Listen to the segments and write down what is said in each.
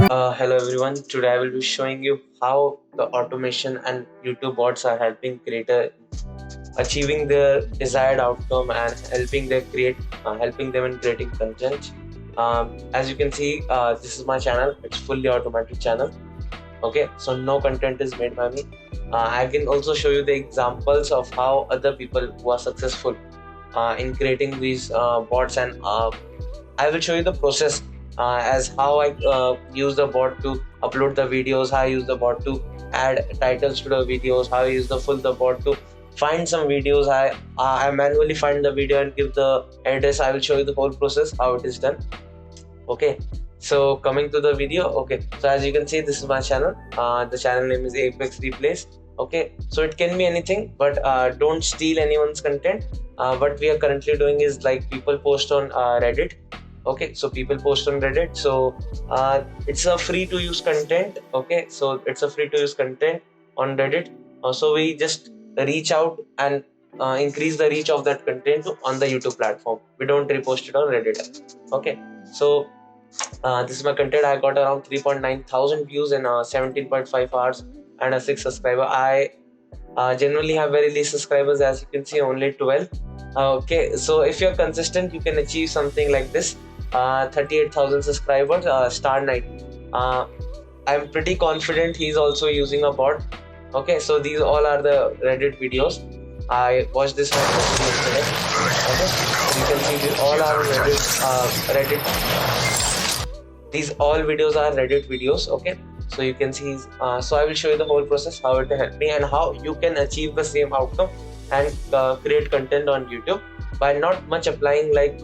Hello everyone. Today I will be showing you how the automation and YouTube bots are helping creator achieving their desired outcome and helping them in creating content. As you can see, this is my channel. It's fully automated channel. Okay, so no content is made by me. I can also show you the examples of how other people who are successful in creating these bots, and I will show you the process as how I use the bot to upload the videos, how I use the bot to add titles to the videos, how I use the bot to find some videos. I manually find the video and give the address. I will show you the whole process how it is done. Okay, so coming to the video. Okay, so as you can see, this is my channel. The channel name is Apex Replays. Okay, so it can be anything, but don't steal anyone's content. What we are currently doing is like people post on Reddit. Okay, so people post on Reddit, so it's a free to use content. Okay, so it's a free to use content on Reddit. So we just reach out and increase the reach of that content on the YouTube platform. We don't repost it on Reddit. Okay, so this is my content. I got around 3.9 thousand views in 17.5 hours and a 6 subscriber. I generally have very least subscribers, as you can see, only 12. Okay, so if you're consistent, you can achieve something like this. 38,000 subscribers, star 9. I'm pretty confident he's also using a bot. Okay, so these all are the Reddit videos. I watched this one yesterday. Okay, so you can see these all are Reddit. These all videos are Reddit videos. Okay, so you can see. So I will show you the whole process, how it helped me, and how you can achieve the same outcome and create content on YouTube by not much applying, like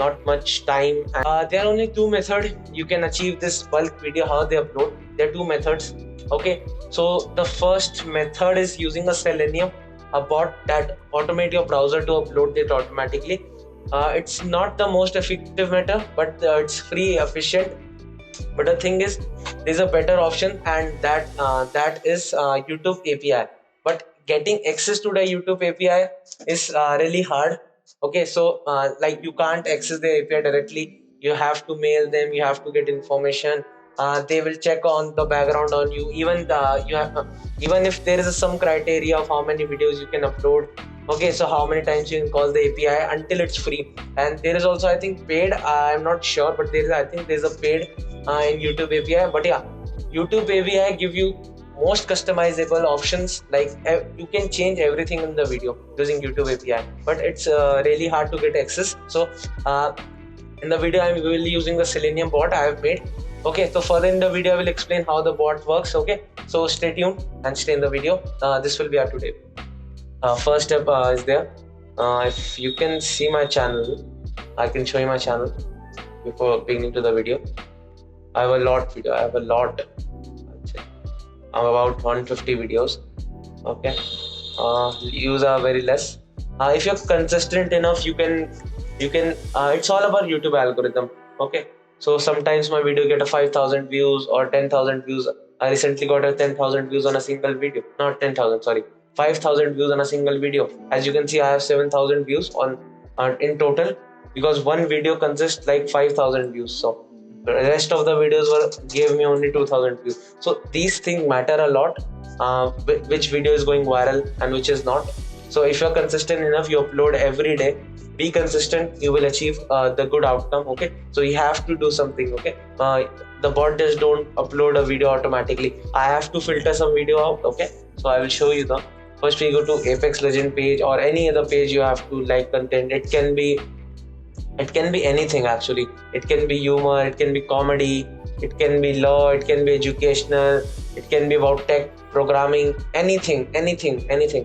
not much time. There are only two methods you can achieve this bulk video. How they upload? There are two methods. Okay, so the first method is using a Selenium, a bot that automate your browser to upload it automatically. It's not the most effective method, but it's free, efficient. But the thing is, there's a better option, and that is YouTube API. But getting access to the YouTube API is really hard. Okay, so like you can't access the API directly. You have to mail them. You have to get information. They will check on the background on you. Even if there is some criteria of how many videos you can upload. Okay, so how many times you can call the API until it's free. And there is also, I think, paid. I'm not sure, but I think there's a paid in YouTube API. But yeah, YouTube API give you most customizable options. Like you can change everything in the video using YouTube API, but it's really hard to get access. So in the video, I'm really using the Selenium bot I have made. Okay, so further in the video, I will explain how the bot works. Okay, so stay tuned and stay in the video. This will be up to date. First step is there. If you can see my channel, I can show you my channel before beginning to the video. I have a lot video. I have a lot. I'm about 150 videos. Okay, views are very less. If you're consistent enough, you can. It's all about YouTube algorithm. Okay, so sometimes my video get a 5,000 views or 10,000 views. I recently got a 10,000 views on a single video. Not 10,000, sorry, 5,000 views on a single video. As you can see, I have 7,000 views on in total, because one video consists like 5,000 views. So the rest of the videos gave me only 2,000 views. So these things matter a lot. Which video is going viral and which is not. So if you're consistent enough, you upload every day. Be consistent, you will achieve the good outcome. Okay, so you have to do something. Okay, the bot just don't upload a video automatically. I have to filter some video out. Okay, so I will show you the. First, we go to Apex Legend page or any other page. You have to like content. It can be anything actually. It can be humor, it can be comedy, it can be law, it can be educational, it can be about tech, programming, anything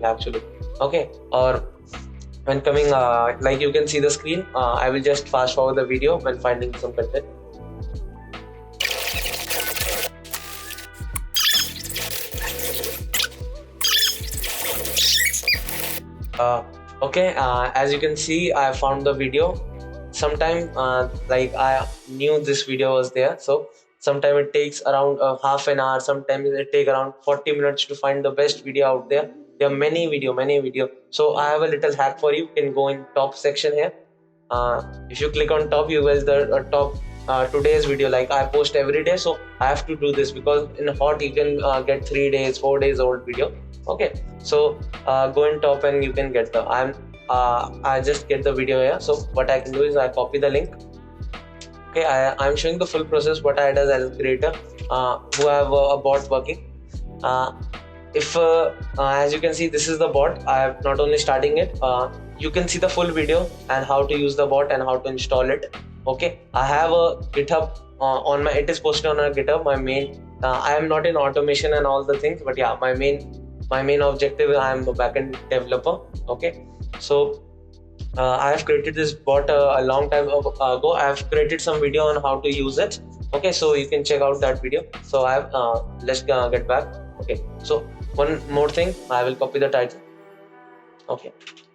actually. Okay, or when coming like you can see the screen, I will just fast forward the video when finding some content. Okay, as you can see, I found the video. Sometime like I knew this video was there, so sometimes it takes around half an hour, sometimes it take around 40 minutes to find the best video out there. There are many video. So I have a little hack for you. You can go in top section here. If you click on top, you will the top today's video. Like I post every day, so I have to do this because in hot you can get 3 days, 4 days old video. Okay, so go in top and you can get the I just get the video here. So what I can do is I copy the link. Okay, I'm showing the full process what I does as a creator who have a bot working. If as you can see, this is the bot. I have not only starting it, you can see the full video and how to use the bot and how to install it. Okay, I have a GitHub on my, it is posted on a GitHub. My main I am not in automation and all the things, but yeah, my main objective, I am a backend developer. Okay, so I have created this bot a long time ago. I have created some video on how to use it. Okay, so you can check out that video. So I have let's get back. Okay, so one more thing, I will copy the title. Okay,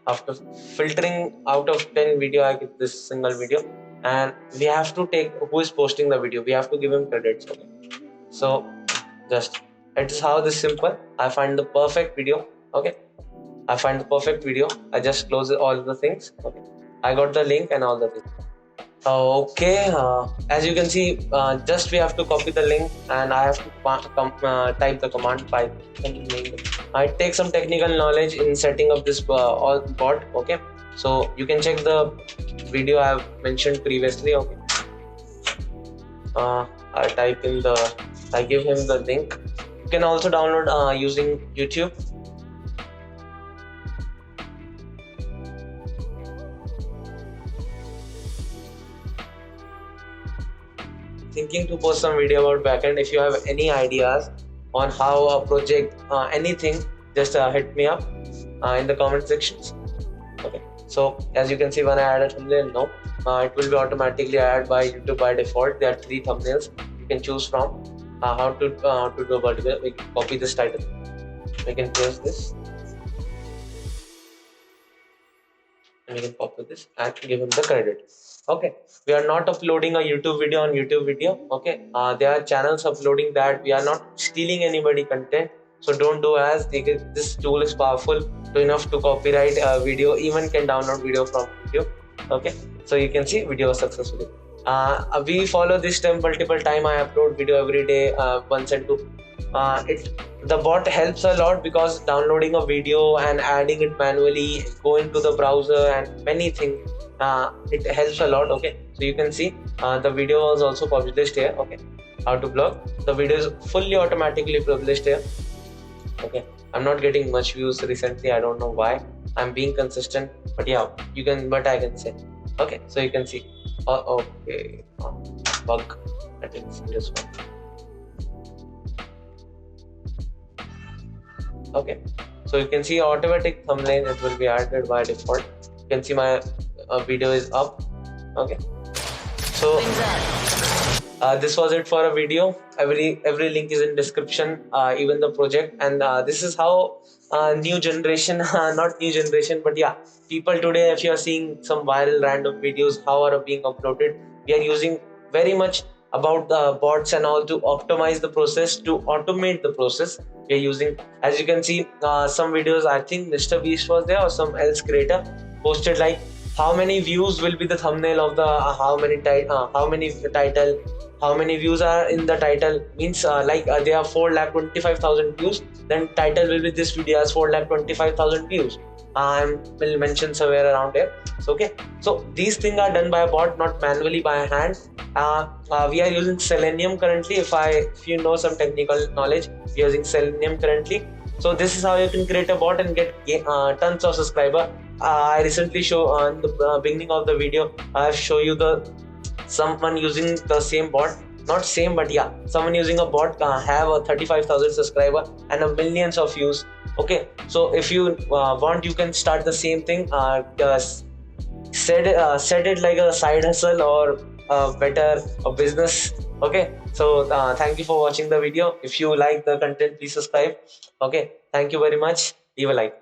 after filtering out of 10 video, I get this single video, and we have to take who is posting the video. We have to give him credits. Okay, so just it is how this simple. I find the perfect video. Okay, I find the perfect video. I just close all the things. Okay, I got the link and all the things. Okay, as you can see, just we have to copy the link and I have to type the command Python. I take some technical knowledge in setting up this all bot. Okay, so you can check the video I have mentioned previously. Okay, I type in I give him the link. You can also download using YouTube. Thinking to post some video about backend. If you have any ideas on how a project, anything, just hit me up in the comment sections. Okay, so as you can see, when I add a thumbnail, no, it will be automatically added by YouTube by default. There are 3 thumbnails you can choose from. How to do a particular, we can copy this title, we can paste this, and we can copy this and give him the credit. Okay, we are not uploading a YouTube video on YouTube video. Okay, there are channels uploading that. We are not stealing anybody content, so don't do as this tool is powerful enough to copyright a video. Even can download video from YouTube. Okay, so you can see video successfully. We follow this step multiple time. I upload video every day, once and two. The bot helps a lot because downloading a video and adding it manually, go into the browser and many things. It helps a lot. Okay, so you can see the video was also published here. Okay, how to blog, the video is fully automatically published here. Okay, I'm not getting much views recently. I don't know why. I'm being consistent, but yeah, you can, but I can say. Okay, so you can see. Okay, bug. I didn't see this one. Okay, so you can see automatic thumbnail, it will be added by default. You can see my video is up. Okay, so this was it for a video. Every link is in description, even the project, and this is how new generation not new generation, but yeah, people today, if you are seeing some viral random videos how are being uploaded, we are using very much about the bots and all to optimize the process, to automate the process. We are using, as you can see, some videos, I think Mr. Beast was there or some else creator posted like how many views will be the thumbnail of the how many title, how many views are in the title, means there are 4,25,000 views, then title will be this video has 4,25,000 views. I will mention somewhere around here. So okay, so these things are done by a bot, not manually by hand. We are using Selenium currently. If you know some technical knowledge, we are using Selenium currently. So this is how you can create a bot and get tons of subscriber. I recently show in the beginning of the video, I have show you someone using the same bot, not same, but yeah, someone using a bot have a 35,000 subscriber and a millions of views. Okay, so if you want, you can start the same thing. Set it like a side hustle or better a business. Okay, so thank you for watching the video. If you like the content, please subscribe. Okay, thank you very much. Leave a like.